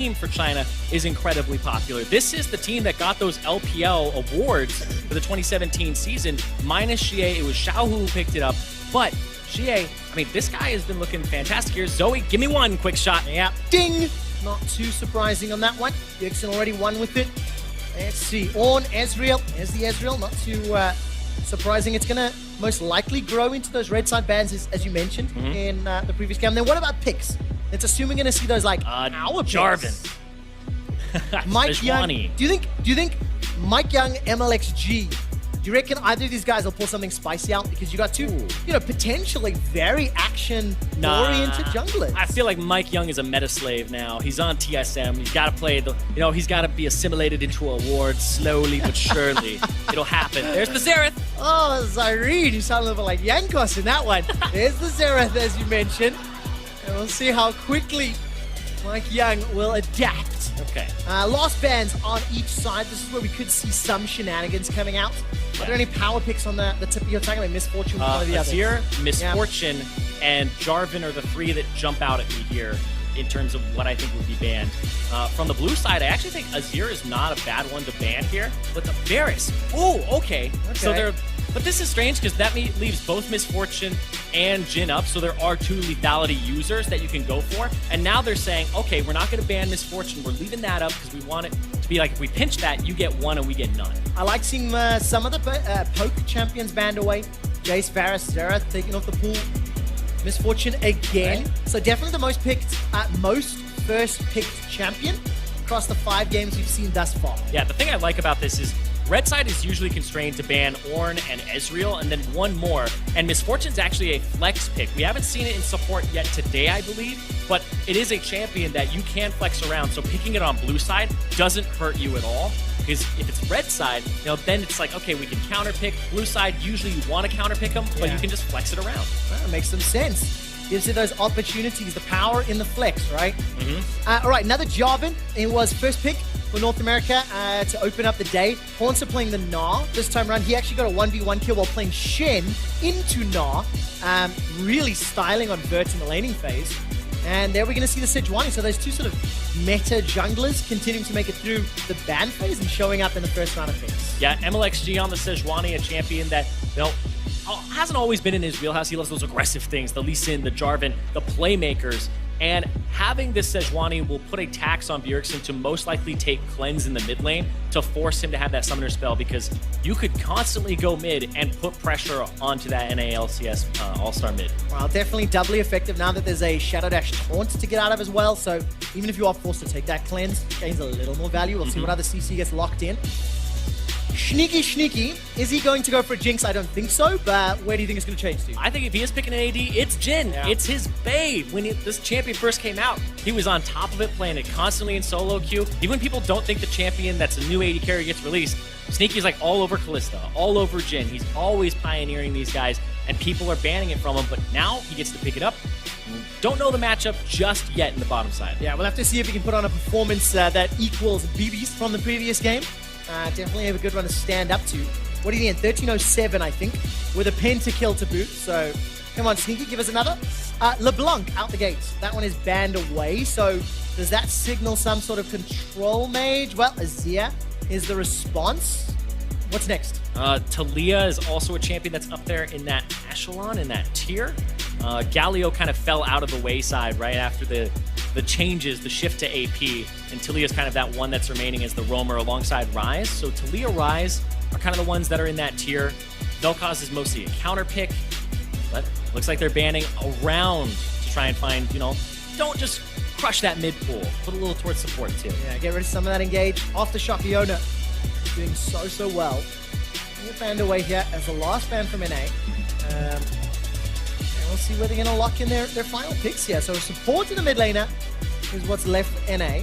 team for China is incredibly popular. This is the team that got those LPL awards for the 2017 season. Minus Xie, it was Xiaohu who picked it up. But Xie, I mean, this guy has been looking fantastic here. Zoe, give me one quick shot. Yeah, ding! Not too surprising on that one. Dixon already won with it. Let's see. Ornn, Ezreal. There's the Ezreal. Not too surprising. It's going to most likely grow into those red side bans, as you mentioned in the previous game. Then what about picks? Let's assume we're going to see those like our picks. Jarvan. Mike Young. Do you think Mike Young, MLXG, do you reckon either of these guys will pull something spicy out? Because you got two, potentially very action-oriented junglers. I feel like Mike Young is a meta slave now. He's on TSM. He's got to play the, he's got to be assimilated into awards slowly but surely. It'll happen. There's the Xerath. Oh, Zyrene, you sound a little bit like Yankos in that one. There's the Xerath, as you mentioned. And we'll see how quickly Mike Young will adapt. Okay. Lost bans on each side. This is where we could see some shenanigans coming out. Are there any power picks on the tip of your tongue? Like Misfortune, one of the others? Azir, Misfortune, and Jarvan are the three that jump out at me here in terms of what I think would be banned. From the blue side, I actually think Azir is not a bad one to ban here. But the Varus, okay. So but this is strange because that leaves both Misfortune and Jhin up, so there are two lethality users that you can go for. And now they're saying, okay, we're not going to ban Misfortune. We're leaving that up because we want it to be like, if we pinch that, you get one and we get none. I like seeing some of the poke champions banned away. Jace, Varus, Xerath taking off the pool. Misfortune again. Right. So definitely the most first picked champion across the 5 games we've seen thus far. Yeah, the thing I like about this is Red side is usually constrained to ban Ornn and Ezreal, and then one more. And Misfortune's actually a flex pick. We haven't seen it in support yet today, I believe, but it is a champion that you can flex around. So picking it on blue side doesn't hurt you at all. Because if it's red side, then it's like, okay, we can counter pick. Blue side, usually you want to counter pick them, but you can just flex it around. Well, that makes some sense. Gives you those opportunities, the power in the flex, right? All right, another Jarvan. It was first pick for North America to open up the day. Hauntzer playing the Gnar. This time around, he actually got a 1v1 kill while playing Shen into Gnar. Really styling on Vert in the laning phase. And there we're going to see the Sejuani. So those two sort of meta junglers continuing to make it through the ban phase and showing up in the first round of things. Yeah, MLXG on the Sejuani, a champion that, hasn't always been in his wheelhouse. He loves those aggressive things, the Lee Sin, the Jarvan, the playmakers. And having this Sejuani will put a tax on Bjergsen to most likely take Cleanse in the mid lane to force him to have that Summoner spell, because you could constantly go mid and put pressure onto that NALCS All-Star mid. Well, definitely doubly effective now that there's a Shadow Dash taunt to get out of as well. So even if you are forced to take that Cleanse, it gains a little more value. We'll see what other CC gets locked in. Sneaky. Is he going to go for a Jinx? I don't think so, but where do you think it's going to change to? I think if he is picking an AD, it's Jhin. Yeah. It's his babe. When this champion first came out, he was on top of it, playing it constantly in solo queue. Even when people don't think the champion that's a new AD carry gets released, Sneaky's like all over Kalista, all over Jhin. He's always pioneering these guys, and people are banning it from him, but now he gets to pick it up. Don't know the matchup just yet in the bottom side. Yeah, we'll have to see if he can put on a performance that equals BB's from the previous game. Definitely have a good one to stand up to. What do you think? 1307, I think, with a pentakill to boot. So, come on, Sneaky, give us another. LeBlanc out the gates. That one is banned away. So, does that signal some sort of control mage? Well, Azir is the response. What's next? Taliyah is also a champion that's up there in that echelon, in that tier. Galio kind of fell out of the wayside right after the changes, the shift to AP, and Taliyah's kind of that one that's remaining as the roamer alongside Ryze. So Taliyah, Ryze are kind of the ones that are in that tier. Vel'Koz is mostly a counter pick, but looks like they're banning around to try and find, don't just crush that mid pool. Put a little towards support too. Yeah, get rid of some of that engage. Aftershock Iona doing so well. We'll banned away here as the last ban from NA. And we'll see where they're going to lock in their final picks here. So support in the mid laner is what's left for NA.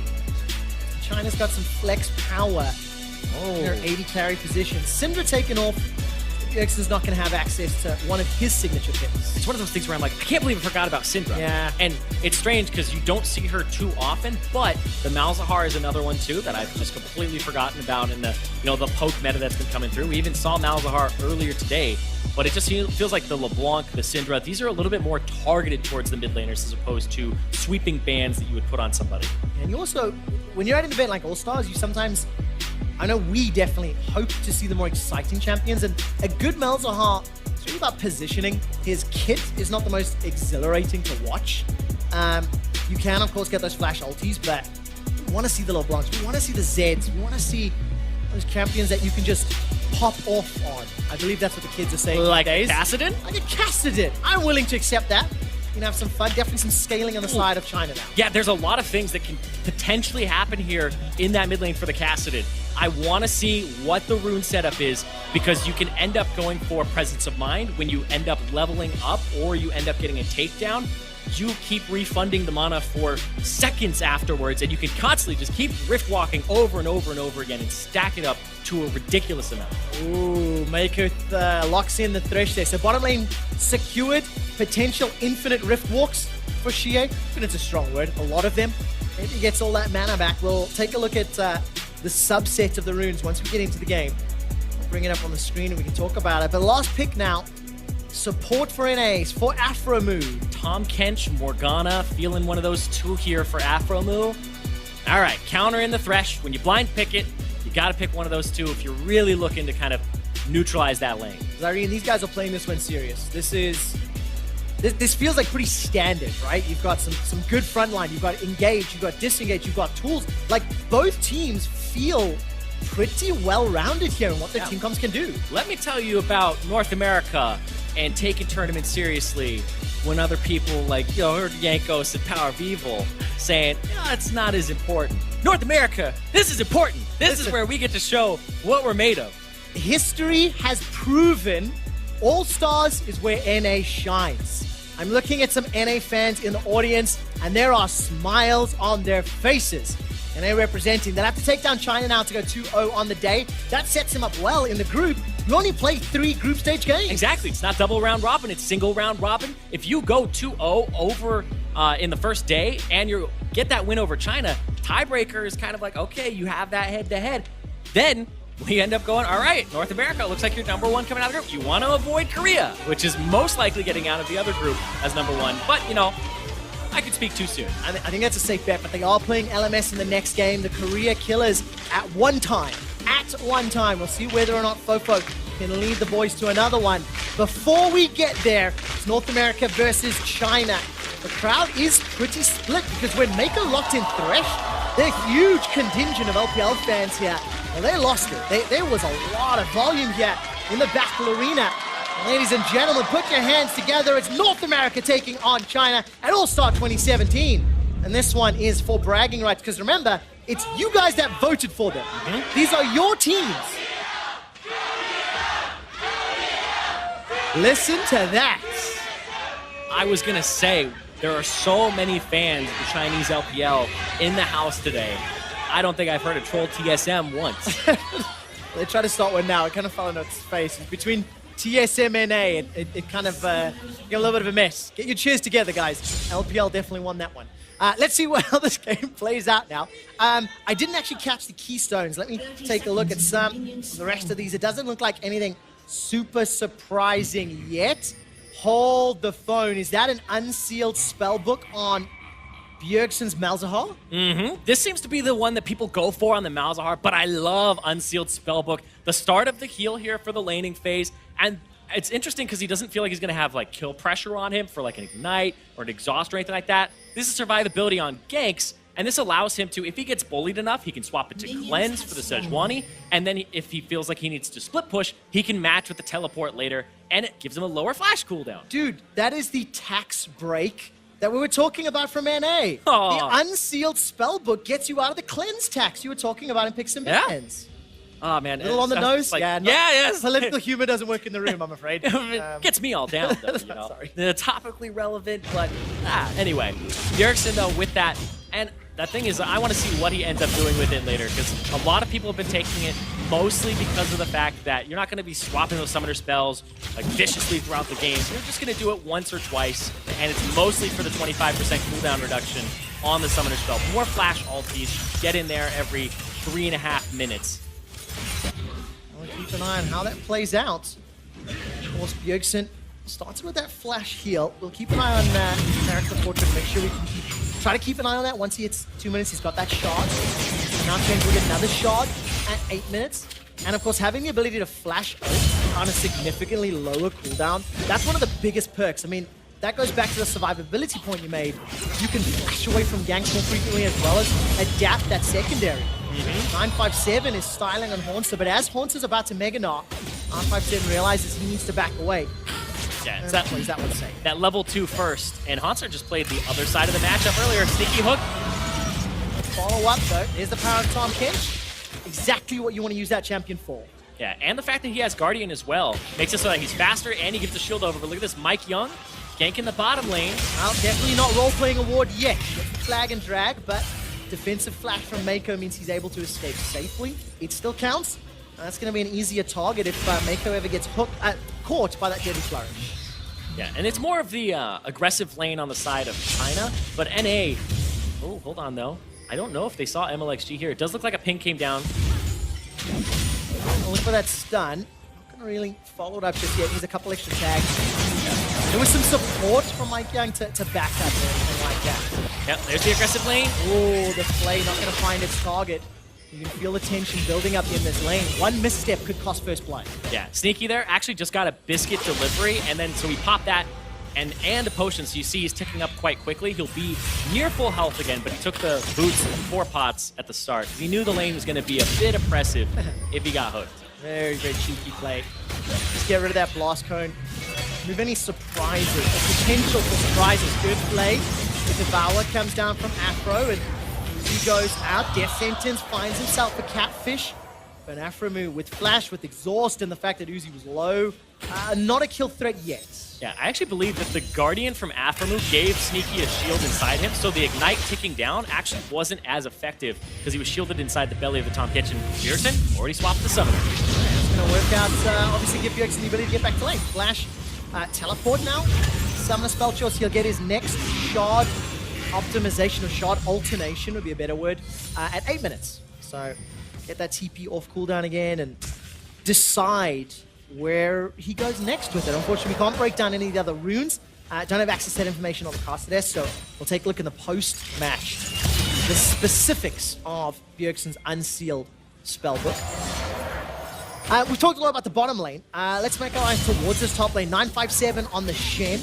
China's got some flex power in their 80 carry position. Syndra taken off. Bjergsen's not going to have access to one of his signature picks. It's one of those things where I'm like, I can't believe I forgot about Syndra. Yeah. And it's strange because you don't see her too often, but the Malzahar is another one too that I've just completely forgotten about in the, the poke meta that's been coming through. We even saw Malzahar earlier today, but it just feels like the LeBlanc, the Syndra, these are a little bit more targeted towards the mid laners as opposed to sweeping bans that you would put on somebody. And you also, when you're at an event like All-Stars, you sometimes, I know we definitely hope to see the more exciting champions, and a good Malzahar, it's really about positioning. His kit is not the most exhilarating to watch. You can, of course, get those flash ultis, but we want to see the LeBlancs, we want to see the Zeds, we want to see those champions that you can just pop off on. I believe that's what the kids are saying Like these days. Kassadin? Like a Kassadin. I'm willing to accept that. You can have some fun, definitely some scaling on the side of China now. Yeah, there's a lot of things that can potentially happen here in that mid lane for the Kassadin. I want to see what the rune setup is, because you can end up going for Presence of Mind when you end up leveling up or you end up getting a takedown. You keep refunding the mana for seconds afterwards, and you can constantly just keep rift walking over and over and over again and stack it up to a ridiculous amount. Ooh, Makoth locks in the Thresh there. So bottom lane secured, potential infinite rift walks for Xie. Infinite's a strong word, a lot of them. Maybe he gets all that mana back. We'll take a look at the subset of the runes once we get into the game. I'll bring it up on the screen and we can talk about it. But last pick now, support for NAs, for Aphromoo. Tahm Kench, Morgana, feeling one of those two here for Aphromoo. All right, counter in the Thresh. When you blind pick it, you got to pick one of those two if you're really looking to kind of neutralize that lane. Zyrene, these guys are playing this one serious. This feels like pretty standard, right? You've got some good front line, you've got engage, you've got disengage, you've got tools. Like, both teams feel pretty well-rounded here in what their team comps can do. Let me tell you about North America and taking tournaments seriously when other people like, heard Jankos and Power of Evil saying, it's not as important. North America, this is important. This is where we get to show what we're made of. History has proven All-Stars is where NA shines. I'm looking at some NA fans in the audience, and there are smiles on their faces. NA representing. They'll have to take down China now to go 2-0 on the day. That sets him up well in the group. You only play 3 group stage games. Exactly. It's not double round robin. It's single round robin. If you go 2-0 over in the first day and you get that win over China, tiebreaker is kind of like, okay, you have that head-to-head. Then we end up going, all right, North America, looks like you're number 1 coming out of the group. You want to avoid Korea, which is most likely getting out of the other group as number 1. But, I could speak too soon. I think that's a safe bet, but they are playing LMS in the next game. The Korea Killers at one time. We'll see whether or not Fofo can lead the boys to another one. Before we get there, it's North America versus China. The crowd is pretty split because when Mako locked in Thresh, they're a huge contingent of LPL fans here. Well, they lost it. There was a lot of volume here in the battle arena. Ladies and gentlemen, put your hands together. It's North America taking on China at All-Star 2017. And this one is for bragging rights, because remember, it's you guys that voted for them. These are your teams. Listen to that. I was going to say, there are so many fans of the Chinese LPL in the house today. I don't think I've heard a troll TSM once. They try to start one now. It kind of fell on its face. It's between TSM and NA. It kind of got a little bit of a mess. Get your cheers together, guys. LPL definitely won that one. Let's see how this game plays out now. I didn't actually catch the keystones. Let me take a look at the rest of these. It doesn't look like anything super surprising yet. Hold the phone. Is that an unsealed spellbook on Bjergsen's Malzahar? This seems to be the one that people go for on the Malzahar, but I love Unsealed Spellbook. The start of the heal here for the laning phase, and it's interesting because he doesn't feel like he's going to have like kill pressure on him for like an Ignite or an Exhaust or anything like that. This is survivability on ganks, and this allows him to, if he gets bullied enough, he can swap it to Cleanse for the Sejuani, and then if he feels like he needs to split push, he can match with the teleport later, and it gives him a lower flash cooldown. Dude, that is the tax break that we were talking about from NA. Aww. The Unsealed Spellbook gets you out of the cleanse tax you were talking about in Picks and Bans. Oh, man. A little on the nose? Like, yes. Political humor doesn't work in the room, I'm afraid. It gets me all down, though, you know. Sorry. They're topically relevant, but anyway. Bjergsen, though, with that, and that thing is, I want to see what he ends up doing with it later, because a lot of people have been taking it mostly because of the fact that you're not going to be swapping those summoner spells like viciously throughout the game. You're just going to do it once or twice, and it's mostly for the 25% cooldown reduction on the summoner spell. More flash ulties, get in there every 3.5 minutes. We'll keep an eye on how that plays out. Of course, Bjergsen starts with that flash heal. We'll keep an eye on character portrait, make sure we can try to keep an eye on that. Once he hits 2 minutes, he's got that shard. Now James will get another shard at 8 minutes. And of course, having the ability to flash on a significantly lower cooldown, that's one of the biggest perks. I mean, that goes back to the survivability point you made. You can flash away from ganks more frequently as well as adapt that secondary. 957 is styling on Haunter, but as Haunter's about to Mega Gnar, 957 realizes he needs to back away. Yeah, it's Plays that one safe. that level 2 first, and Haunter just played the other side of the matchup earlier. Sneaky hook. Follow up though, here's the power of Tahm Kench. Exactly what you want to use that champion for. Yeah, and the fact that he has Guardian as well makes it so that he's faster and he gives the shield over. But look at this, Mike Young ganking the bottom lane. Well, definitely not role-playing award yet. Flag and drag, but defensive flash from Mako means he's able to escape safely. It still counts. That's going to be an easier target if Mako ever gets caught by that Deadly Flourish. Yeah, and it's more of the aggressive lane on the side of China, but NA... Oh, hold on, though. I don't know if they saw MLXG here. It does look like a ping came down. Look for that stun. Not going to really follow it up just yet. Needs a couple extra tags. There was some support from Mike Young to back up or anything like that. Yep, there's the aggressive lane. Oh, the Flay not going to find its target. You can feel the tension building up in this lane. One misstep could cost first blood. Yeah, Sneaky there actually just got a biscuit delivery, and then so he popped that and a potion, so you see he's ticking up quite quickly. He'll be near full health again, but he took the boots and 4 pots at the start because he knew the lane was going to be a bit oppressive if he got hooked. Very, very cheeky play. Just get rid of that blast cone. Remove any surprises, or potential for surprises. Good play. The Devour comes down from Afro, and he goes out. Death Sentence finds himself a catfish. But Afromu with Flash, with Exhaust, and the fact that Uzi was low, not a kill threat yet. Yeah, I actually believe that the Guardian from Afromu gave Sneaky a shield inside him, so the Ignite ticking down actually wasn't as effective because he was shielded inside the belly of the Tahm Kench. Bjergsen already swapped the Summoner. It's going to work out, obviously give Bjergsen the ability to get back to lane. Flash, teleport now. Summoner spell choice, he'll get his next shard optimization, or shard alternation would be a better word, at 8 minutes. So get that TP off cooldown again and decide where he goes next with it. Unfortunately, we can't break down any of the other runes. Don't have access to that information on the caster desk, so we'll take a look in the post-match. The specifics of Bjergsen's unsealed spellbook. We've talked a lot about the bottom lane. Let's make our eyes towards this top lane. 957 on the Shen,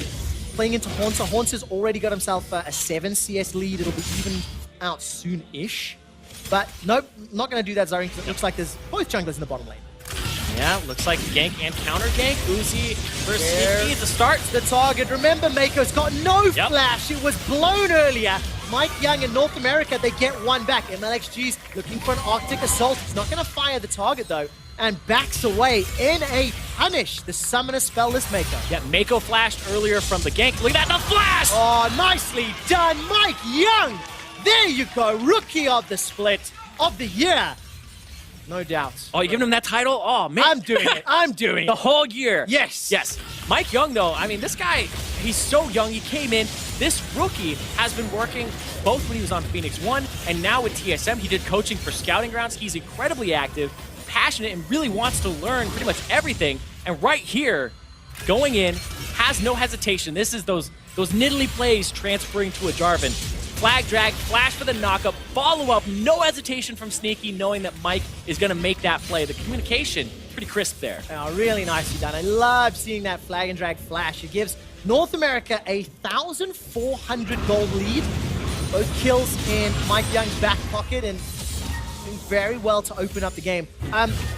playing into Haunter. Haunter's already got himself a 7 CS lead. It'll be evened out soon-ish. But nope, not going to do that, Zari, because it looks like there's both junglers in the bottom lane. Yeah, looks like gank and counter gank. Uzi versus Sneaky at the start. The target. Remember, Mako's got no flash. It was blown earlier. Mike Young in North America, they get one back. MLXG's looking for an Arctic Assault. He's not going to fire the target, though, and backs away in a punish. The Summoner spellless Mako. Yeah, Mako flashed earlier from the gank. Look at that, the flash! Oh, nicely done, Mike Young. There you go. Rookie of the split of the year. No doubt. Oh, you giving him that title? Oh, man. I'm doing it. I'm doing it. The whole year. Yes. Yes. Mike Young, though, I mean, this guy, he's so young. He came in. This rookie has been working both when he was on Phoenix 1 and now with TSM. He did coaching for Scouting Grounds. He's incredibly active, passionate, and really wants to learn pretty much everything. And right here, going in, has no hesitation. This is those niddly plays transferring to a Jarvan. Flag drag, flash for the knockup, follow up, no hesitation from Sneaky, knowing that Mike is going to make that play. The communication, pretty crisp there. Oh, really nicely done. I love seeing that flag and drag flash. It gives North America a 1,400 gold lead. Both kills in Mike Young's back pocket and doing very well to open up the game.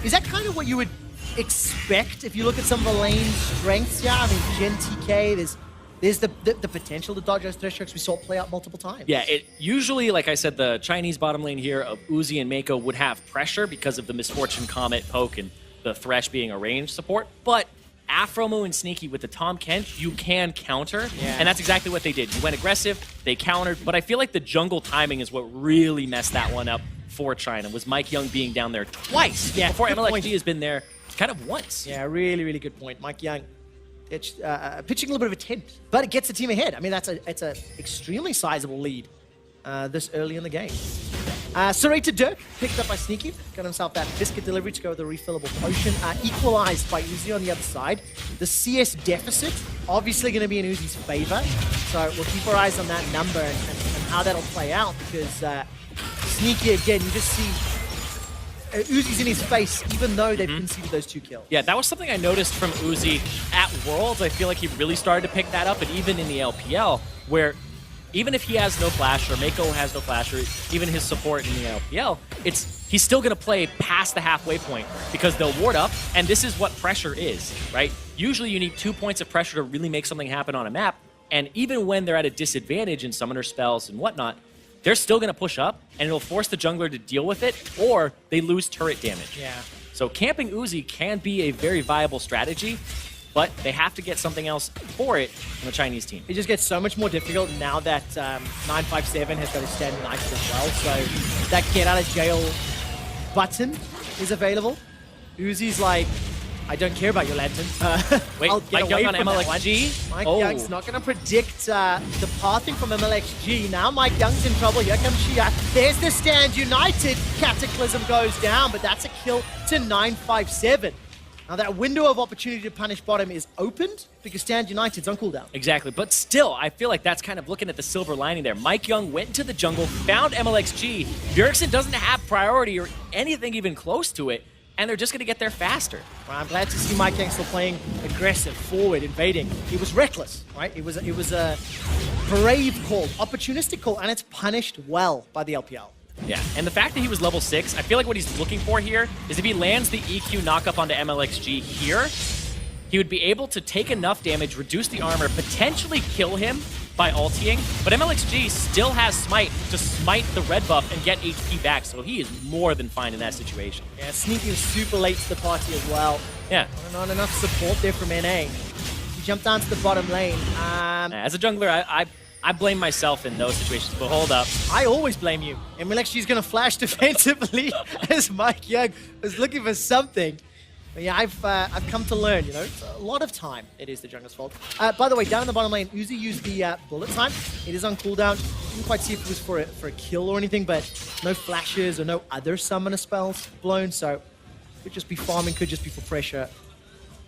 Is that kind of what you would expect if you look at some of the lane strengths? Yeah, I mean, Gen TK, there's the potential to dodge those thresh strokes we saw play out multiple times. Yeah, it usually, like I said, the Chinese bottom lane here of Uzi and Mako would have pressure because of the Misfortune Comet poke and the Thresh being a ranged support. But Aphromo and Sneaky with the Tahm Kench, you can counter, Yeah. and that's exactly what they did. You went aggressive, they countered, but I feel like the jungle timing is what really messed that one up for China, was Mike Young being down there twice before good point. MLXG has been there kind of once. Yeah, really, really good point. Mike Young pitching a little bit of a tent, but it gets the team ahead. I mean, it's a extremely sizable lead this early in the game. Serrated Dirk, picked up by Sneaky, got himself that biscuit delivery to go with the refillable potion. Equalized by Uzi on the other side. The CS deficit, obviously going to be in Uzi's favor, so we'll keep our eyes on that number and how that'll play out, because Sneaky, again, you just see Uzi's in his face, even though they've conceded those 2 kills. Yeah, that was something I noticed from Uzi at Worlds. I feel like he really started to pick that up, and even in the LPL, where even if he has no flash, or Mako has no flash, or even his support in the LPL, he's still going to play past the halfway point, because they'll ward up, and this is what pressure is, right? Usually you need 2 points of pressure to really make something happen on a map, and even when they're at a disadvantage in summoner spells and whatnot, they're still going to push up, and it'll force the jungler to deal with it, or they lose turret damage. Yeah. So camping Uzi can be a very viable strategy, but they have to get something else for it from the Chinese team. It just gets so much more difficult now that 957 has got his stand united as well, so that get out of jail button is available. Uzi's like, I don't care about your lantern. Wait, I'll get Mike away Young on from that MLXG? one. Mike Young's not going to predict the pathing from MLXG. Now Mike Young's in trouble. Here comes Shia. There's the stand united. Cataclysm goes down, but that's a kill to 957. Now that window of opportunity to punish bottom is opened because stand united's on cooldown. Exactly, but still, I feel like that's kind of looking at the silver lining there. Mike Young went into the jungle, found MLXG. Bjergsen doesn't have priority or anything even close to it, and they're just going to get there faster. Well, I'm glad to see Mike Young still playing aggressive, forward, invading. It was reckless, right? It was a brave call, opportunistic call, and it's punished well by the LPL. Yeah, and the fact that he was level 6, I feel like what he's looking for here is if he lands the EQ knockup onto MLXG here, he would be able to take enough damage, reduce the armor, potentially kill him by ulting, but MLXG still has Smite to smite the red buff and get HP back, so he is more than fine in that situation. Yeah, Sneaky was super late to the party as well. Yeah. Not enough support there from NA. He jumped down to the bottom lane. As a jungler, I blame myself in those situations, but hold up. I always blame you. MLXG is going to flash defensively as Mike Young was looking for something. But yeah, I've come to learn, you know, it's a lot of time it is the jungler's fault. By the way, down in the bottom lane, Uzi used the bullet time. It is on cooldown. Didn't quite see if it was for a kill or anything, but no flashes or no other summoner spells blown, so could just be farming, could just be for pressure.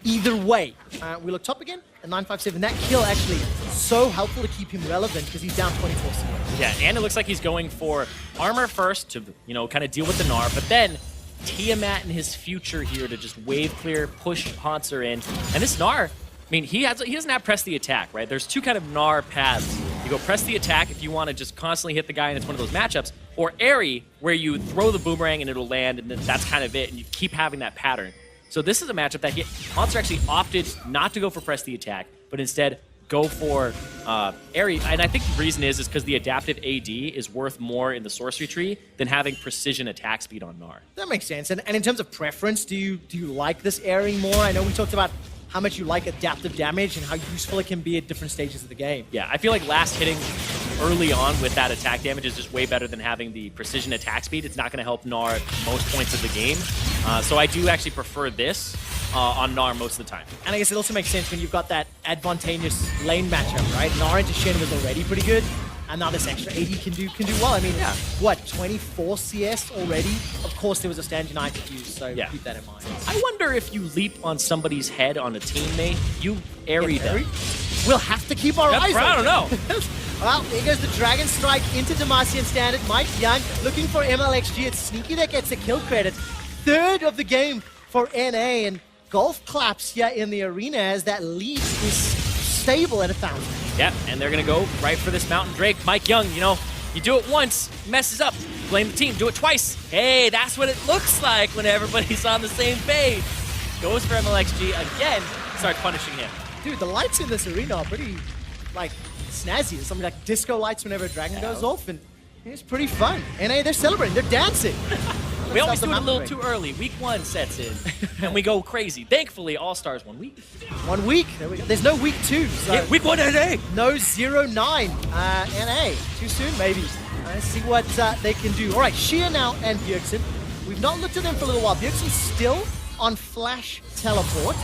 Either way, we look top again at 957. That kill actually so helpful to keep him relevant because he's down 24 seconds. Yeah, and it looks like he's going for armor first to, you know, kind of deal with the Gnar, but then Tiamat and his future here to just wave clear, push Hauntzer in. And this Gnar, I mean, he doesn't have press the attack, right? There's 2 kind of Gnar paths. You go press the attack if you want to just constantly hit the guy and it's one of those matchups, or Airy, where you throw the boomerang and it'll land and then that's kind of it, and you keep having that pattern. So this is a matchup that Hauntzer actually opted not to go for press the attack, but instead go for Airy. And I think the reason is because the adaptive AD is worth more in the sorcery tree than having precision attack speed on Gnar. That makes sense. And in terms of preference, do you like this airing more? I know we talked about how much you like adaptive damage and how useful it can be at different stages of the game. Yeah, I feel like last hitting early on with that attack damage is just way better than having the precision attack speed. It's not going to help Gnar at most points of the game. So I do actually prefer this on Gnar most of the time. And I guess it also makes sense when you've got that advantageous lane matchup, right? Gnar into Shen was already pretty good, and now this extra AD can do well. I mean, Yeah. what, 24 CS already? Of course, there was a stand united use, so Yeah. keep that in mind. I wonder if you leap on somebody's head on a teammate, you Airy them. We'll have to keep our eyes on I don't know. Well, here goes the Dragon Strike into Demacian Standard. Mike Young looking for MLXG. It's Sneaky that gets the kill credit. 3rd of the game for NA, and golf claps here in the arena as that lead is stable at 1,000. Yep, and they're going to go right for this Mountain Drake. Mike Young, you know, you do it once, messes up, blame the team, do it twice. Hey, that's what it looks like when everybody's on the same page. Goes for MLXG again, starts punishing him. Dude, the lights in this arena are pretty, like, snazzy. There's something like disco lights whenever a dragon goes off, and it's pretty fun. NA, they're celebrating, they're dancing. We always themselves do it a mountain little break. too early. Week 1 sets in, and we go crazy. Thankfully, All-Stars 1 week. 1 week. There we go. There's no week 2. So Yeah, week 1 NA. no 0-9 NA. Too soon, maybe. Let's see what they can do. All right, Shia now and Bjergsen. We've not looked at them for a little while. Bjergsen's still on Flash Teleport.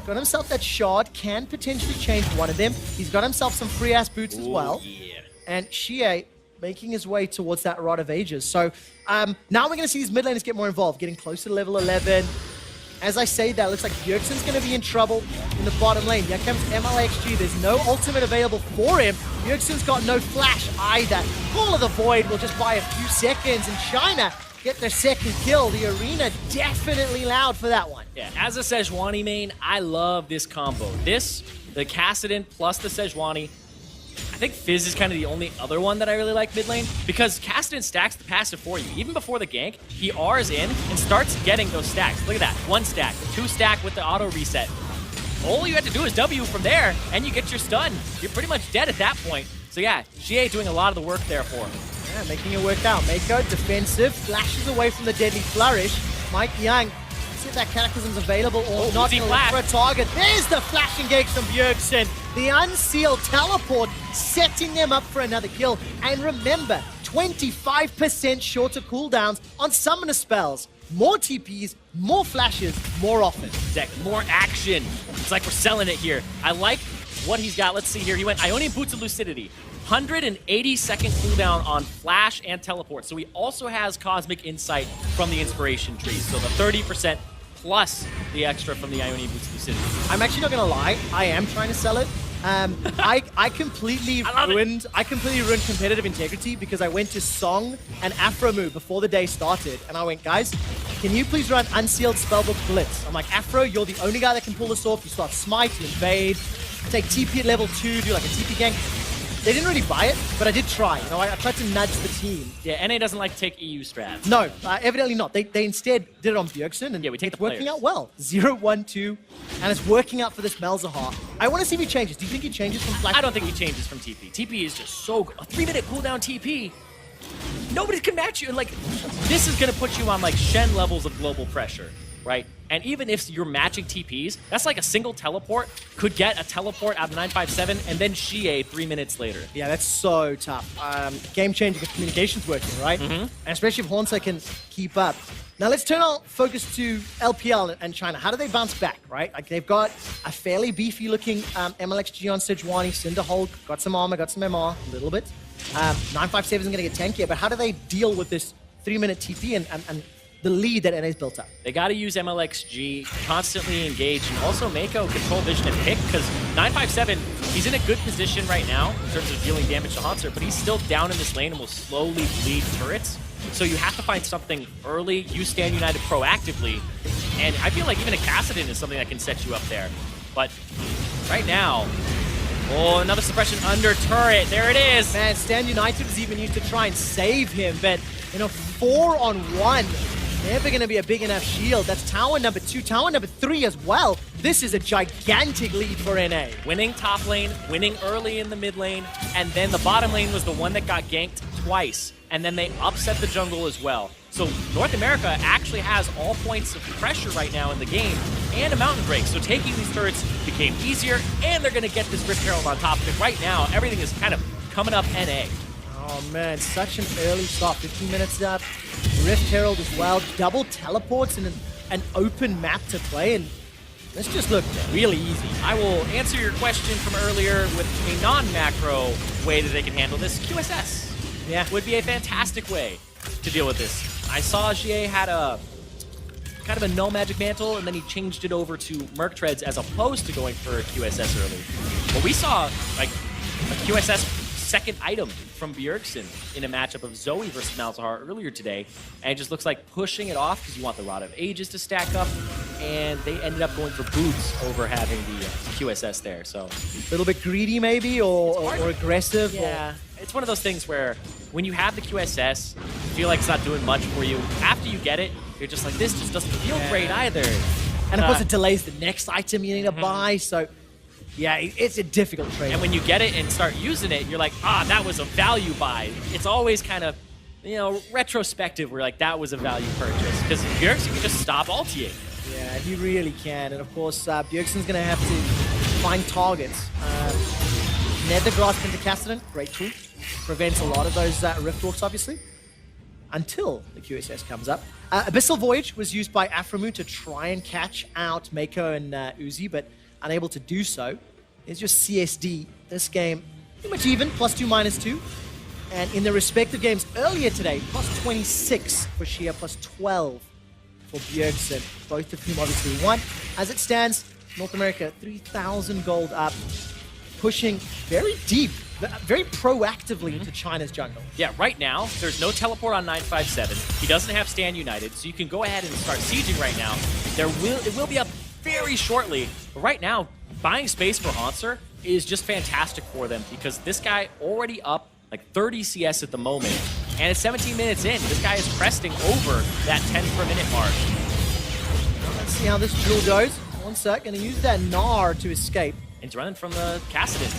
Got himself that shard, can potentially change one of them. He's got himself some free-ass boots as well. Yeah. And Shia making his way towards that Rod of Ages. So now we're going to see these mid laners get more involved, getting closer to level 11. As I say that, it looks like Bjergsen's going to be in trouble in the bottom lane. Here comes MLXG. There's no ultimate available for him. Bjergsen's got no flash either. Call of the Void will just buy a few seconds, and China get their second kill. The arena definitely loud for that one. Yeah, as a Sejuani main, I love this combo. This, the Kassadin plus the Sejuani. I think Fizz is kind of the only other one that I really like mid lane because Kassadin stacks the passive for you. Even before the gank, he R's in and starts getting those stacks. Look at that. 1 stack, 2 stack with the auto reset. All you have to do is W from there and you get your stun. You're pretty much dead at that point. So yeah, Xie doing a lot of the work there for him. Yeah, making it work out. Mako defensive, flashes away from the deadly flourish. Mike Young, see if that Cataclysm's available or not. Uzi Gonna flash. look for a target. There's the flash engage from Bjergsen. The unsealed teleport setting them up for another kill. And remember, 25% shorter cooldowns on summoner spells. More TPs, more flashes, more often. Deck, more action. It's like we're selling it here. I like what he's got. Let's see here. He went Ionian Boots of Lucidity. 180-second cooldown on Flash and Teleport. So he also has Cosmic Insight from the Inspiration Tree. So the 30% plus the extra from the Ionian Boots of Lucidity. I'm actually not gonna lie, I am trying to sell it. I completely ruined competitive integrity because I went to Song and Afromu before the day started, and I went, guys, can you please run Unsealed Spellbook Blitz? I'm like, Afro, you're the only guy that can pull this off. You start Smite, you invade, take TP at level 2, do like a TP gank. They didn't really buy it, but I did try. You know, I tried to nudge the team. Yeah, NA doesn't like to take EU strats. No, evidently not. They instead did it on Bjergsen, and Yeah, we take it's the working players. out well. 0-1-2, and it's working out for this Malzahar. I want to see if he changes. Do you think he changes from Flash? I don't think he changes from TP. TP is just so good. A 3-minute cooldown TP. Nobody can match you. And like, this is going to put you on like Shen levels of global pressure, right? And even if you're matching TPs, that's like a single teleport could get a teleport out of 957 and then Xie 3 minutes later. Yeah, that's so tough. Game changing if communication's working, right? And especially if Haunter can keep up. Now let's turn our focus to LPL and China. How do they bounce back, right? Like they've got a fairly beefy looking MLXG on Sejuani, Cinderhold, got some armor, got some MR, a little bit. 957 isn't gonna get tankier, but how do they deal with this 3-minute TP and the lead that NA's built up? They got to use MLXG, constantly engage, and also Mako control vision and pick, because 957, he's in a good position right now in terms of dealing damage to Haunter, but he's still down in this lane and will slowly bleed turrets. So you have to find something early, use Stand United proactively, and I feel like even a Kassadin is something that can set you up there. But right now, oh, another suppression under turret, there it is! Man, Stand United was even used to try and save him, but you know, 4-on-1, never going to be a big enough shield. That's tower number 2, tower number 3 as well. This is a gigantic lead for NA. Winning top lane, winning early in the mid lane, and then the bottom lane was the one that got ganked twice, and then they upset the jungle as well. So North America actually has all points of pressure right now in the game, and a mountain break. So taking these turrets became easier, and they're going to get this Rift Herald on top of it. Right now, everything is kind of coming up NA. Oh man, such an early start. 15 minutes up. Rift Herald as well. Double teleports in an open map to play, and this just looked really easy. I will answer your question from earlier with a non-macro way that they can handle this. QSS would be a fantastic way to deal with this. I saw Xie had a kind of a no magic mantle, and then he changed it over to Merc Treads as opposed to going for a QSS early. But we saw like a QSS second item from Bjergsen in a matchup of Zoe versus Malzahar earlier today, and it just looks like pushing it off because you want the Rod of Ages to stack up, and they ended up going for boots over having the QSS there. So A little bit greedy maybe, or aggressive. yeah, it's one of those things where when you have the QSS, you feel like it's not doing much for you. After you get it, you're just like, this just doesn't feel great either. And of course it delays the next item you need to buy, so yeah, it's a difficult trade. And when you get it and start using it, you're like, that was a value buy. It's always kind of you know, retrospective, we're like, that was a value purchase. Because Bjergsen can just stop ultiing. Yeah, he really can. And of course, Bjergsen's going to have to find targets. Nethergrasp into Kassadin, great tool. Prevents a lot of those Rift Walks, obviously. Until the QSS comes up. Abyssal Voyage was used by Aphromoo to try and catch out Mako and Uzi, but unable to do so. Here's your CSD. This game, pretty much even, +2, -2. And in the respective games earlier today, +26 for Xia, +12 for Bjergsen. Both of whom obviously won. As it stands, North America, 3,000 gold up, pushing very deep, very proactively into China's jungle. Yeah, right now, there's no teleport on 957. He doesn't have Stand United, so you can go ahead and start sieging right now. It will be up very shortly, but right now, buying space for Hauntzer is just fantastic for them because this guy already up like 30 CS at the moment, and it's 17 minutes in. This guy is cresting over that 10 per minute mark. Let's see how this duel goes. 1 sec, gonna use that Gnar to escape. And he's running from the Kassadin.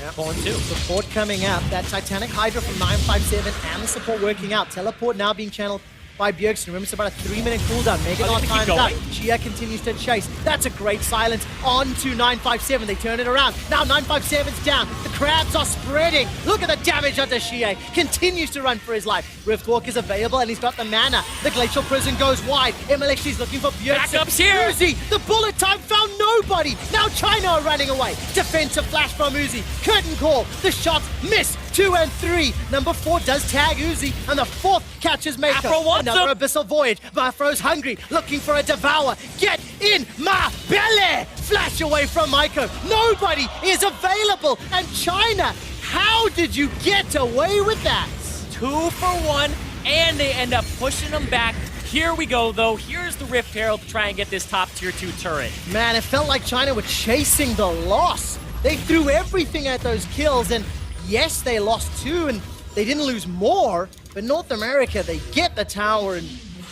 Yeah. Pulling two. Support coming up. That Titanic Hydra from 957 and the support working out. Teleport now being channeled by Bjergsen. Remember, it's about a 3-minute cooldown. Megalon time's up. Xia continues to chase. That's a great silence on to 957. They turn it around. Now 957's down. The crabs are spreading. Look at the damage onto Xia. Continues to run for his life. Riftwalk is available and he's got the mana. The Glacial Prison goes wide. MLXG's looking for Bjergsen. Backup's here. Uzi, the bullet time found nobody. Now China are running away. Defensive flash from Uzi. Curtain call. The shots miss. 2 and 3. Number 4 does tag Uzi, and the 4th catches Mako. Afro wants another him. Abyssal Voyage. Afro's hungry, looking for a devour. Get in my belly! Flash away from Mako. Nobody is available. And China, how did you get away with that? 2 for 1, and they end up pushing them back. Here we go, though. Here's the Rift Herald to try and get this top tier 2 turret. Man, it felt like China were chasing the loss. They threw everything at those kills, and yes, they lost 2, and they didn't lose more, but North America, they get the tower, and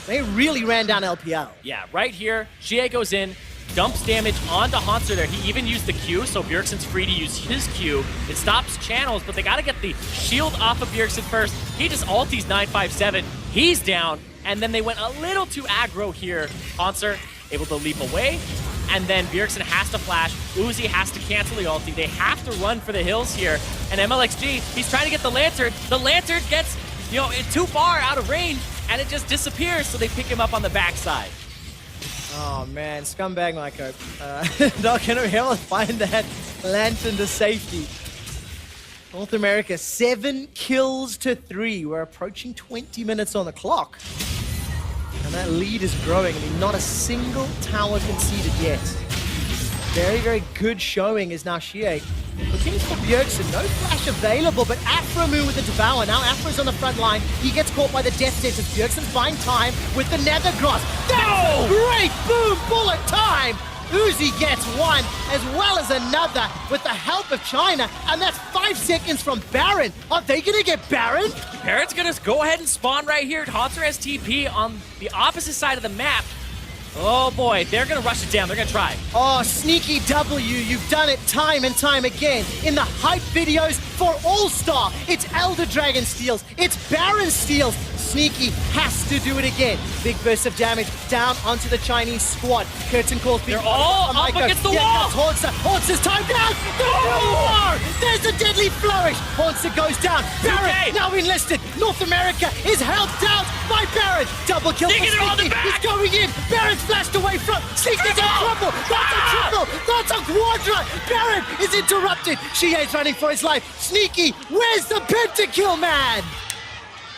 they really ran down LPL. Yeah, right here, Xie goes in, dumps damage onto Hauntzer there. He even used the Q, so Bjergsen's free to use his Q. It stops channels, but they gotta get the shield off of Bjergsen first. He just ulties 957. He's down, and then they went a little too aggro here. Hauntzer able to leap away, and then Bjergsen has to flash. Uzi has to cancel the ulti. They have to run for the hills here. And MLXG, he's trying to get the Lantern. The Lantern gets, you know, too far out of range, and it just disappears, so they pick him up on the backside. Oh man, scumbag Mako. Not gonna be able to find that Lantern to safety. North America, 7 kills to 3. We're approaching 20 minutes on the clock. And that lead is growing. I mean, not a single tower conceded yet. Very, very good showing is now Xie. Looking for Bjergsen, no flash available, but Aphromoo with the Devour. Now Afro's on the front line. He gets caught by the Death Sentence. Bjergsen's buying time with the Nethergrasp. That's a great boom bullet time! Uzi gets one, as well as another, with the help of China, and that's 5 seconds from Baron. Are they gonna get Baron? Baron's gonna go ahead and spawn right here. Hauntzer has TP on the opposite side of the map. Oh boy, they're gonna rush it down. They're gonna try. Oh, sneaky W, you've done it time and time again. In the hype videos for All-Star, it's Elder Dragon steals, it's Baron steals. Sneaky has to do it again. Big burst of damage down onto the Chinese squad. Curtain calls. They're all up against the wall. Hauntzer time down. There's a deadly flourish. Hauntzer goes down. Baron now enlisted. North America is helped out by Baron. Double kill for Sneaky. He's going in. Baron's flashed away from. Sneaky's in trouble. That's a triple. That's a quadra. Baron is interrupted. Xie's running for his life. Sneaky, where's the pentakill, man?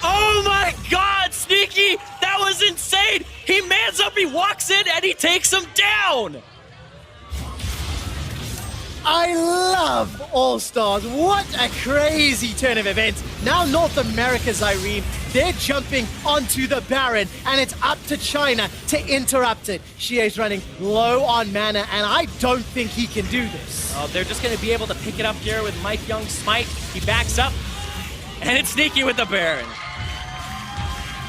Oh my god, Sneaky! That was insane! He mans up, he walks in, and he takes him down! I love All-Stars. What a crazy turn of events. Now North America's Irene, they're jumping onto the Baron, and it's up to China to interrupt it. Xie's running low on mana, and I don't think he can do this. Oh, they're just going to be able to pick it up here with Mike Young's smite. He backs up, and it's Sneaky with the Baron.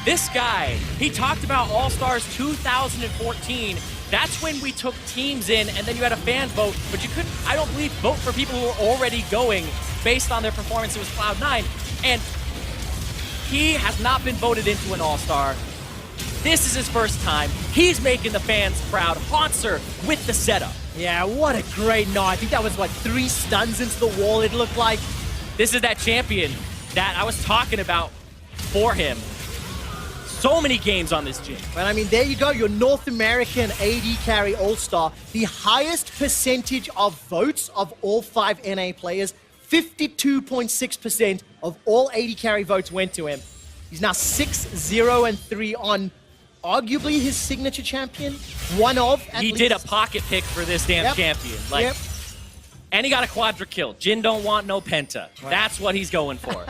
This guy, he talked about All-Stars 2014. That's when we took teams in, and then you had a fan vote, but you couldn't, I don't believe, vote for people who were already going based on their performance. It was Cloud9. And he has not been voted into an All-Star. This is his first time. He's making the fans proud. Hauntzer with the setup. Yeah, what a great night. I think that was, 3 stuns into the wall, it looked like. This is that champion that I was talking about for him. So many games on this gym. But I mean, there you go, your North American AD Carry All-Star. The highest percentage of votes of all 5 NA players. 52.6% of all AD Carry votes went to him. He's now 6-0-3 on arguably his signature champion. One of, at least. He did a pocket pick for this damn champion. Like, and he got a quadra kill. Jin don't want no penta. Right. That's what he's going for.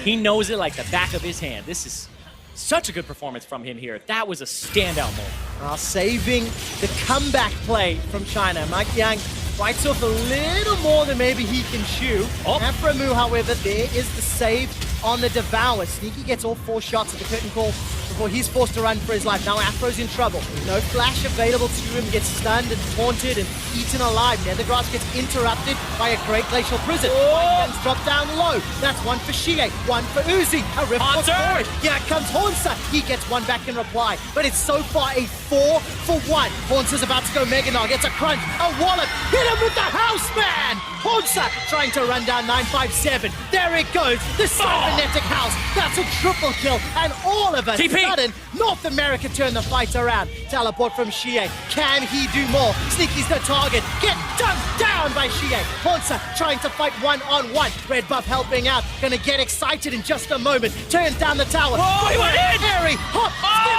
He knows it like the back of his hand. This is such a good performance from him here. That was a standout moment. Saving the comeback play from China. Mike Yang fights off a little more than maybe he can chew. Aphromoo, however, there is the save on the Devour. Sneaky gets all 4 shots at the curtain call before he's forced to run for his life. Now Afro's in trouble. No flash available to him. Gets stunned and taunted and eaten alive. Nethergrass gets interrupted by a Great Glacial Prison. Guns drop down low. That's one for Shie, one for Uzi. A rift for forward. Yeah, comes Hauntzer. He gets one back in reply. But it's so far a 4-for-1. Hauntzer's about to go Mega Nog. Gets a crunch. A wallop. Hit him with the house, man! Hauntzzer trying to run down 957. There it goes. The cybernetic house. That's a triple kill. And all of a sudden, North America turn the fight around. Teleport from Shie. Can he do more? Sneaky's the target. Get dunked down by Shie. Hauntzer trying to fight one-on-one. Red buff helping out. Gonna get excited in just a moment. Turns down the tower. Oh, he went in! Harry, hop, skip,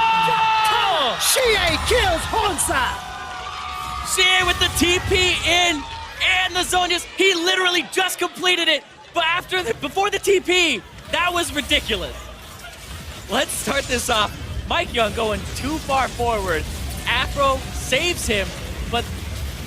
jump. Shie kills Hauntzer. Shie with the TP in. And the Zhonya's, he literally just completed it. But before the TP, that was ridiculous. Let's start this off. Mike Young going too far forward. Afro saves him, but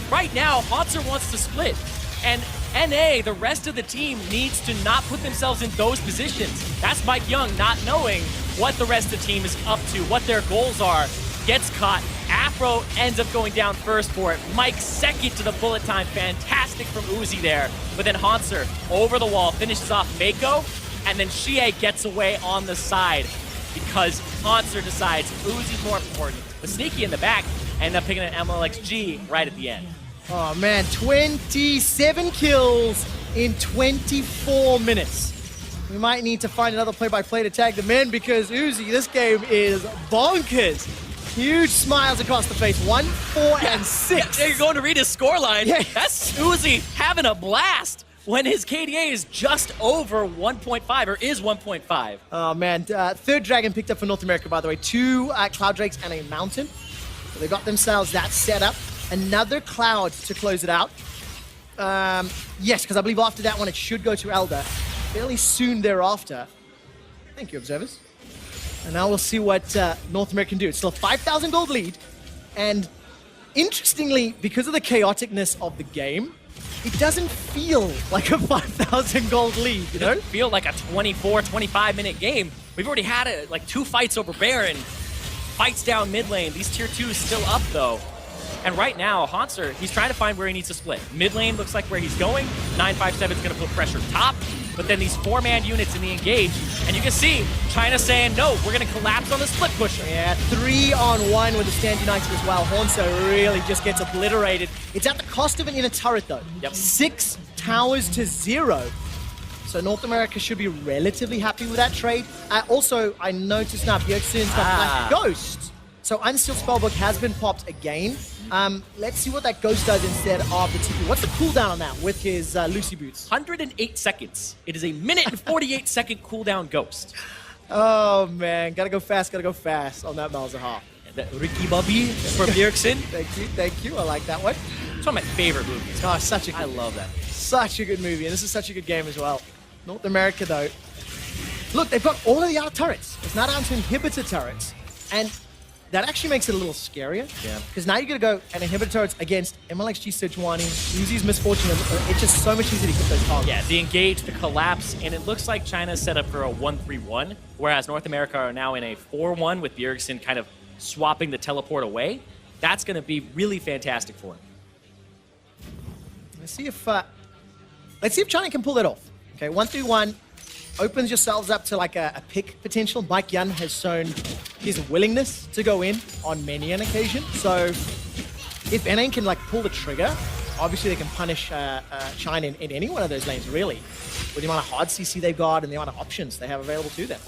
right now, Hauntzer wants to split. And NA, the rest of the team, needs to not put themselves in those positions. That's Mike Young not knowing what the rest of the team is up to, what their goals are. Gets caught. Afro ends up going down first for it. Mike second to the bullet time. Fantastic from Uzi there. But then Hauntzer over the wall finishes off Mako, and then Shie gets away on the side because Hauntzer decides Uzi's more important. But Sneaky in the back end up picking an MLXG right at the end. Oh man, 27 kills in 24 minutes. We might need to find another play-by-play to tag the men because Uzi, this game is bonkers. Huge smiles across the face. 1, 4, and 6. Yeah, you're going to read his scoreline. Yeah. That's Uzi having a blast when his KDA is just over 1.5, or is 1.5. Oh, man. Third Dragon picked up for North America, by the way. 2 Cloud Drakes and a Mountain. So they got themselves that set up. Another Cloud to close it out. Yes, because I believe after that one, it should go to Elder fairly soon thereafter. Thank you, observers. And now we'll see what North America can do. It's still a 5,000 gold lead. And interestingly, because of the chaoticness of the game, it doesn't feel like a 5,000 gold lead, you know? It doesn't feel like a 24, 25-minute game. We've already had like 2 fights over Baron, fights down mid lane. These tier 2s still up, though. And right now, Hauntzer, he's trying to find where he needs to split. Mid lane looks like where he's going. 957 is going to put pressure top. But then these 4-man units in the engage, and you can see China saying, no, we're going to collapse on the split pusher. Yeah, 3-on-1 with the Stand United as well. Hauntzer really just gets obliterated. It's at the cost of an inner turret, though. Yep. 6 towers to 0. So North America should be relatively happy with that trade. Also, I noticed now Bjergsen's got Black Ghost. So Unsealed Spellbook has been popped again. Let's see what that Ghost does instead of the TP. What's the cooldown on that with his Lucy Boots? 108 seconds. It is a minute and 48-second cooldown Ghost. Oh, man. Gotta go fast on that Malzahar. Ricky Bobby for Bjergsen. Thank you. I like that one. It's one of my favorite movies. Oh, such a good I love that. Such a good movie, and this is such a good game as well. North America, though. Look, they've got all of the out turrets. It's not down to inhibitor turrets. And that actually makes it a little scarier. Yeah. Because now you're going to go and inhibitor turrets against MLXG Sejuani, Uzi's Misfortune. It's just so much easier to get those targets. Yeah, the engage, the collapse, and it looks like China's set up for a 1-3-1, whereas North America are now in a 4-1 with Bjergsen kind of swapping the teleport away. That's going to be really fantastic for him. Let's see if China can pull that off. Okay, 1-3-1. opens yourselves up to like a pick potential. Mike Young has shown his willingness to go in on many an occasion. So if NA can like pull the trigger, obviously they can punish China in any one of those lanes, really, with the amount of hard CC they've got and the amount of options they have available to them.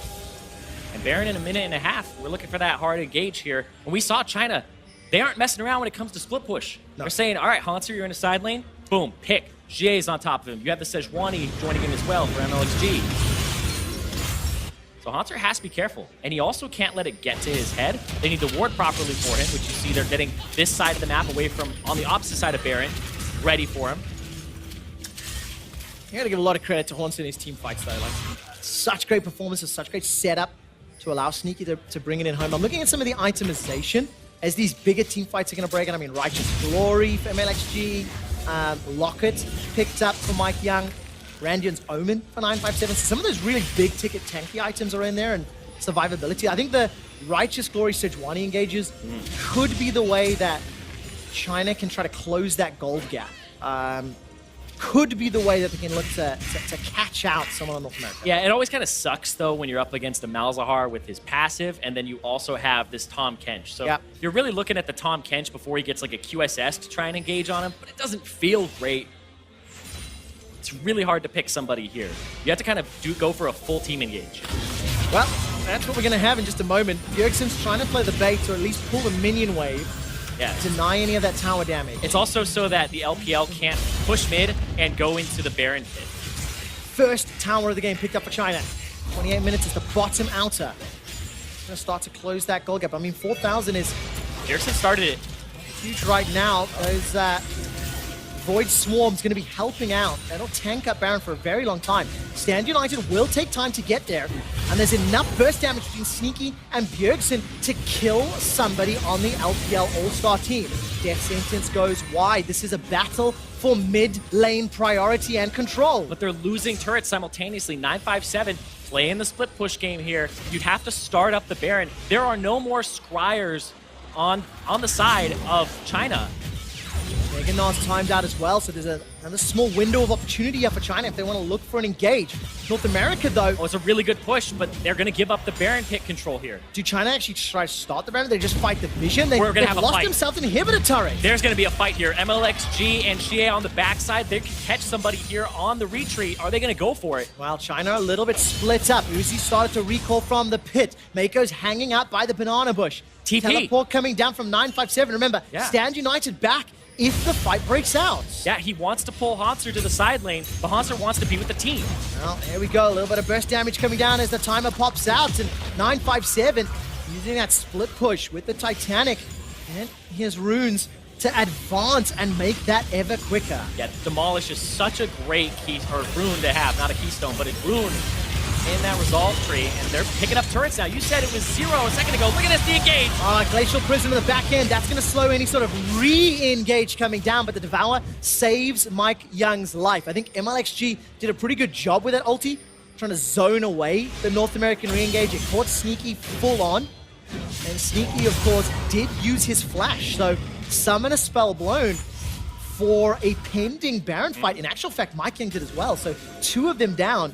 And Baron in a minute and a half, we're looking for that hard engage here. And we saw China, they aren't messing around when it comes to split push. No. They're saying, all right, Hauntzer, you're in a side lane. Boom, pick. Jie's on top of him. You have the Sejuani joining him as well for MLXG. So Hauntzer has to be careful. And he also can't let it get to his head. They need to ward properly for him, which you see they're getting this side of the map away from, on the opposite side of Baron, ready for him. You gotta give a lot of credit to Hauntzer in his team fights, though. Like, such great performances, such great setup to allow Sneaky to bring it in home. I'm looking at some of the itemization as these bigger team fights are going to break. And I mean, Righteous Glory for MLXG, Locket picked up for Mike Young, Randian's Omen for 957. So some of those really big ticket tanky items are in there, and survivability. I think the Righteous Glory Sejuani engages could be the way that China can try to close that gold gap. Could be the way that they can look to catch out someone on North America. Yeah, it always kind of sucks, though, when you're up against a Malzahar with his passive, and then you also have this Tahm Kench. So you're really looking at the Tahm Kench before he gets like a QSS to try and engage on him, but it doesn't feel great. It's really hard to pick somebody here. You have to kind of go for a full team engage. Well, that's what we're going to have in just a moment. Bjergsen's trying to play the bait, or at least pull the minion wave. Yeah. Deny any of that tower damage. It's also so that the LPL can't push mid and go into the Baron pit. First tower of the game picked up for China. 28 minutes is the bottom outer. It's going to start to close that goal gap. I mean, 4,000 is... Bjergsen started it. Huge right now. Those Void Swarm's going to be helping out. That'll tank up Baron for a very long time. Stand United will take time to get there. And there's enough burst damage between Sneaky and Bjergsen to kill somebody on the LPL All-Star team. Death Sentence goes wide. This is a battle for mid-lane priority and control. But they're losing turrets simultaneously. 957 playing the split push game here. You'd have to start up the Baron. There are no more scryers on the side of China. Mega Nars timed out as well, so there's another small window of opportunity here for China if they want to look for an engage. North America, though... Oh, it's a really good push, but they're going to give up the Baron pit control here. Do China actually try to start the Baron? They just fight the vision? We're going to have a fight. They've lost themselves inhibitor turret. There's going to be a fight here. MLXG and Xie on the backside. They can catch somebody here on the retreat. Are they going to go for it? Well, China a little bit split up. Uzi started to recall from the pit. Mako's hanging out by the banana bush. TP. Teleport coming down from 957. Remember, Stand United back if the fight breaks out. Yeah, he wants to pull Hauntzer to the side lane, but Hauntzer wants to be with the team. Well, there we go. A little bit of burst damage coming down as the timer pops out. And 957 using that split push with the Titanic. And here's Runes to advance and make that ever quicker. Yeah, Demolish is such a great rune to have. Not a keystone, but a rune in that resolve tree, and they're picking up turrets now. You said it was 0 a second ago. Look at this, the engage. Glacial Prism in the back end. That's going to slow any sort of re-engage coming down, but the Devour saves Mike Young's life. I think MLXG did a pretty good job with that ulti, trying to zone away the North American re-engage. It caught Sneaky full on, and Sneaky, of course, did use his flash. So summon a spell blown for a pending Baron fight. In actual fact, Mike Young did as well. So 2 of them down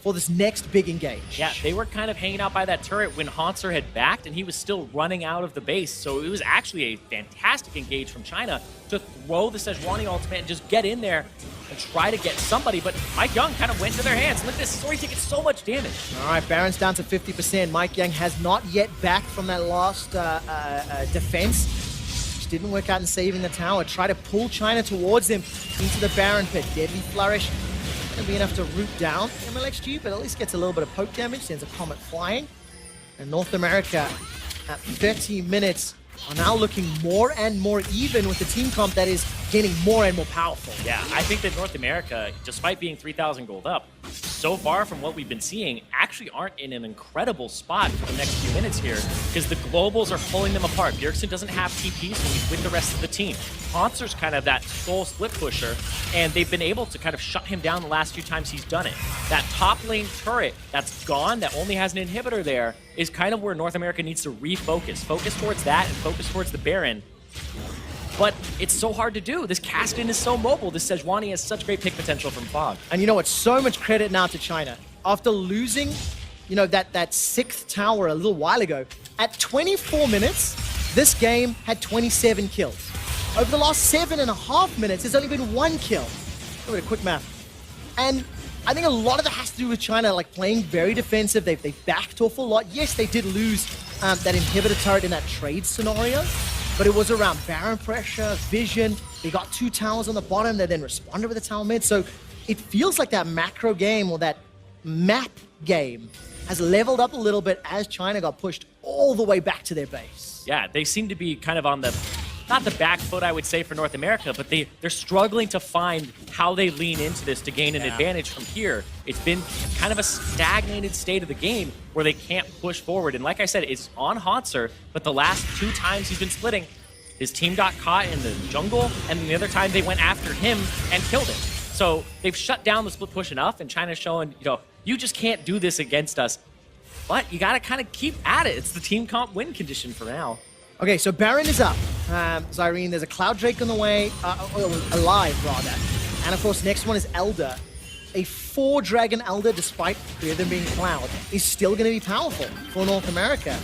for this next big engage. Yeah, they were kind of hanging out by that turret when Hauntzer had backed, and he was still running out of the base. So it was actually a fantastic engage from China to throw the Sejuani ultimate and just get in there and try to get somebody. But Mike Young kind of went to their hands. Look at this, Story taking so much damage. All right, Baron's down to 50%. Mike Young has not yet backed from that last defense. Which didn't work out in saving the tower. Try to pull China towards him into the Baron pit. Deadly Flourish. Going to be enough to root down MLXG, but at least gets a little bit of poke damage, sends a Comet flying. And North America at 30 minutes are now looking more and more even with the team comp that is getting more and more powerful. Yeah, I think that North America, despite being 3,000 gold up, so far from what we've been seeing, actually aren't in an incredible spot for the next few minutes here, because the globals are pulling them apart. Bjergsen doesn't have TP, so he's with the rest of the team. Hauntzer's kind of that sole split pusher, and they've been able to kind of shut him down the last few times he's done it. That top lane turret that's gone, that only has an inhibitor there, is kind of where North America needs to refocus. Focus towards that and focus towards the Baron. But it's so hard to do. This Caston is so mobile. This Sejuani has such great pick potential from Fog. And you know what? So much credit now to China. after losing, that sixth tower a little while ago, at 24 minutes, this game had 27 kills. Over the last 7.5 minutes, there's only been 1 kill. Look at a quick math. And I think a lot of that has to do with China, like playing very defensive. They backed off a lot. Yes, they did lose that inhibitor turret in that trade scenario, but it was around Baron pressure, vision. They got 2 towers on the bottom. They then responded with a tower mid. So it feels like that macro game or that map game has leveled up a little bit as China got pushed all the way back to their base. Yeah, they seem to be kind of on the, not the back foot, I would say, for North America, but they're struggling to find how they lean into this to gain an advantage from here. It's been kind of a stagnated state of the game where they can't push forward. And like I said, it's on Hauntzer, but the last 2 times he's been splitting, his team got caught in the jungle, and then the other time they went after him and killed him. So they've shut down the split push enough, and China's showing, you just can't do this against us. But you got to kind of keep at it. It's the team comp win condition for now. Okay, so Baron is up. Zyrene, there's a Cloud Drake on the way, alive rather. And of course, next one is Elder. A 4-dragon Elder, despite 3 of them being Cloud, is still going to be powerful for North America.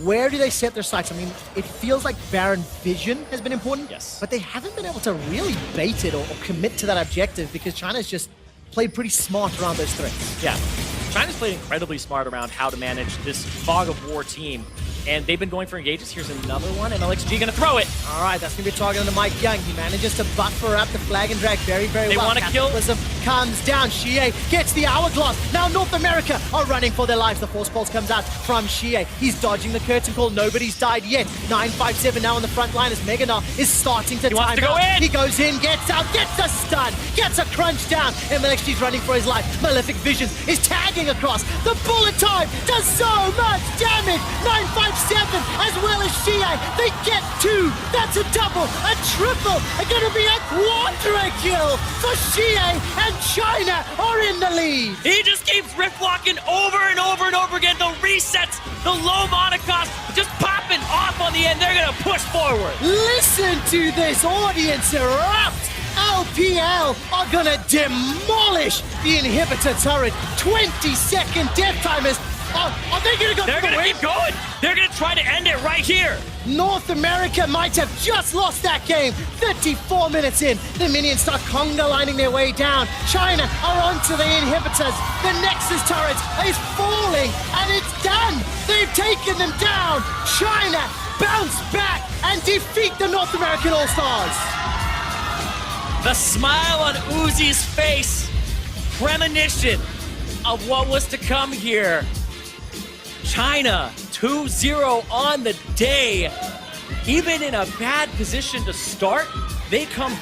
Where do they set their sights? I mean, it feels like Baron vision has been important, yes, but they haven't been able to really bait it or commit to that objective because China's just played pretty smart around those threats. Yeah, China's played incredibly smart around how to manage this fog of war team, and they've been going for engages. Here's another one, and LXG gonna throw it. All right, that's gonna be a target on the Mike Young. He manages to buffer up the flag and drag very, very well. They want to kill. Cataclysm comes down. Xie gets the hourglass. Now North America are running for their lives. The Force Pulse comes out from Xie. He's dodging the curtain call. Nobody's died yet. 957 now on the front line as Meganar is starting to time to go out. in. He goes in, gets out, gets a stun, gets a crunch down. MLXG's running for his life. Malefic Visions is tagging across. The bullet time does so much damage. 957 as well as Xie. They get 2. That's a double, a triple. It's gonna be a quadra kill for Xie, and China are in the lead. He just keeps rift walking over and over and over again. The resets, the low mana cost, just popping off on the end. They're gonna push forward. Listen to this audience erupt. LPL are gonna demolish the inhibitor turret. 20-second death timers. Are they gonna go? They're gonna keep going. They're gonna try to end it right here. North America might have just lost that game. 34 minutes in, the minions start conga lining their way down. China are onto the inhibitors. The Nexus turret is falling, and it's done. They've taken them down. China bounce back and defeat the North American All-Stars. The smile on Uzi's face, premonition of what was to come here. China 2-0 on the day. Even in a bad position to start, they come